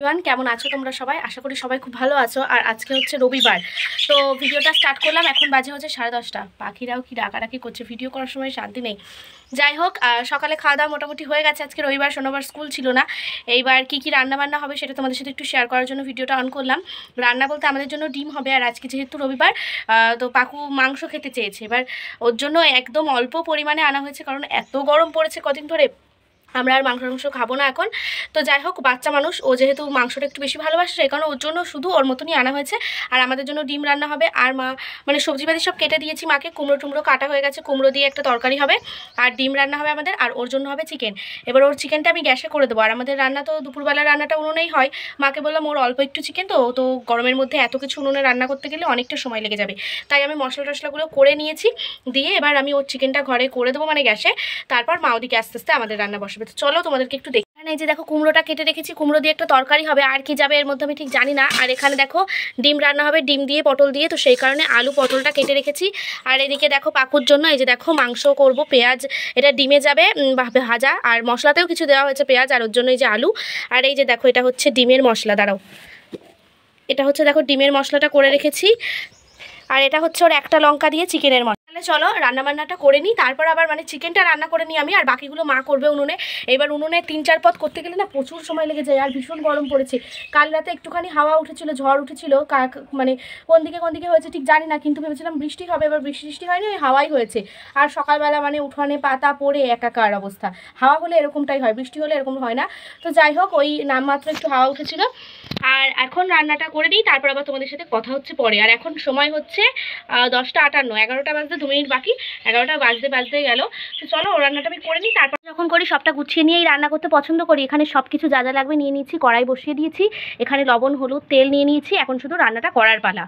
কেমন আছো তোমরা সবাই? আশা করি সবাই খুব ভালো আছো। আর আজকে হচ্ছে রবিবার, তো ভিডিওটা স্টার্ট করলাম। এখন বাজে হচ্ছে 10:30। পাখিরাও কি ডাকাডাকি করছে, ভিডিও করার সময় শান্তি নেই। যাই হোক, সকালে খাওয়া দাওয়া মোটামুটি হয়ে গেছে। আজকে রবিবার, শনিবার স্কুল ছিল না। এইবার কি রান্না বান্না হবে সেটা তোমাদের সাথে একটু শেয়ার করার জন্য ভিডিওটা অন করলাম। রান্না বলতে আমাদের জন্য ডিম হবে। আর আজকে যেহেতু রবিবার, তো পাকু মাংস খেতে চেয়েছে। এবার ওর জন্য একদম অল্প পরিমাণে আনা হয়েছে, কারণ এত গরম পড়েছে কদিন ধরে, আমরা আর মাংস খাবো না এখন। তো যাই হোক, বাচ্চা মানুষ, ও যেহেতু মাংসটা একটু বেশি ভালোবাসে, সেই কারণে ওর জন্য শুধু ওর মতনই আনা হয়েছে। আর আমাদের জন্য ডিম রান্না হবে। আর মা মানে সবজিপাতি সব কেটে দিয়েছি মাকে, কুমড়ো কাটা হয়ে গেছে, কুমড়ো দিয়ে একটা তরকারি হবে, আর ডিম রান্না হবে আমাদের। আর ওর জন্য হবে চিকেন। এবার ওর চিকেনটা আমি গ্যাসে করে দেবো। আর আমাদের রান্না তো দুপুরবেলার রান্নাটা উনুনেই হয়। মাকে বললাম ওর অল্প একটু চিকেন, তো গরমের মধ্যে এত কিছু উনুনে রান্না করতে গেলে অনেকটা সময় লেগে যাবে। তাই আমি মশলা টশলাগুলো করে নিয়েছি, দিয়ে এবার আমি ওর চিকেনটা ঘরে করে দেবো, মানে গ্যাসে। তারপর মা ওদিকে আস্তে আস্তে আমাদের রান্না বসবে। তো চলো তোমাদেরকে একটু দেখি। এখানে এই যে দেখো, কুমড়োটা কেটে রেখেছি, কুমড়ো দিয়ে একটা তরকারি হবে। আর কি যাবে এর মধ্যে আমি ঠিক জানি না। আর এখানে দেখো ডিম রান্না হবে, ডিম দিয়ে পটল দিয়ে, তো সেই কারণে আলু পটলটা কেটে রেখেছি। আর এদিকে দেখো পাকুর জন্য এই যে দেখো মাংস করব, পেঁয়াজ এটা ডিমে যাবে ভাজা, আর মশলাতেও কিছু দেওয়া হয়েছে পেঁয়াজ, আর ওর জন্য এই যে আলু। আর এই যে দেখো এটা হচ্ছে ডিমের মশলা, দাঁড়াও, এটা হচ্ছে দেখো ডিমের মশলাটা করে রেখেছি। আর এটা হচ্ছে ওর একটা লঙ্কা দিয়ে চিকেনের মশলা। তাহলে চলো রান্নাবান্নাটা করে নিই, তারপর আবার মানে চিকেনটা রান্না করে নিই আমি, আর বাকিগুলো মা করবে উনুনে। এবার উনুনে 3-4 পদ করতে গেলে না প্রচুর সময় লেগে যায়, আর ভীষণ গরম পড়েছে। কাল রাতে একটুখানি হাওয়া উঠেছিল, ঝড় উঠেছিল, মানে কোন দিকে হয়েছে ঠিক জানি না, কিন্তু ভেবেছিলাম বৃষ্টি হবে। এবার বৃষ্টি হয়নি, ওই হাওয়াই হয়েছে। আর সকালবেলা মানে উঠোনে পাতা পড়ে একাকার অবস্থা। হাওয়া হলে এরকমটাই হয়, বৃষ্টি হলে এরকম হয় না। তো যাই হোক, ওই নামমাত্র একটু হাওয়া উঠেছিল। আর এখন রান্নাটা করে নিই, তারপর আবার তোমাদের সাথে কথা হচ্ছে পরে। আর এখন সময় হচ্ছে 10:58, 11টা বাজতে 2 মিনিট বাকি, 11টা বাজতে গেল। তো চলো ও রান্নাটা আমি করে নিই। তারপর যখন করি সবটা গুছিয়ে নিয়েই রান্না করতে পছন্দ করি। এখানে সব কিছু যা যা লাগবে নিয়ে নিয়েছি, কড়াই বসিয়ে দিয়েছি, এখানে লবণ হলুদ তেল নিয়ে নিয়েছি, এখন শুধু রান্নাটা করার পালা।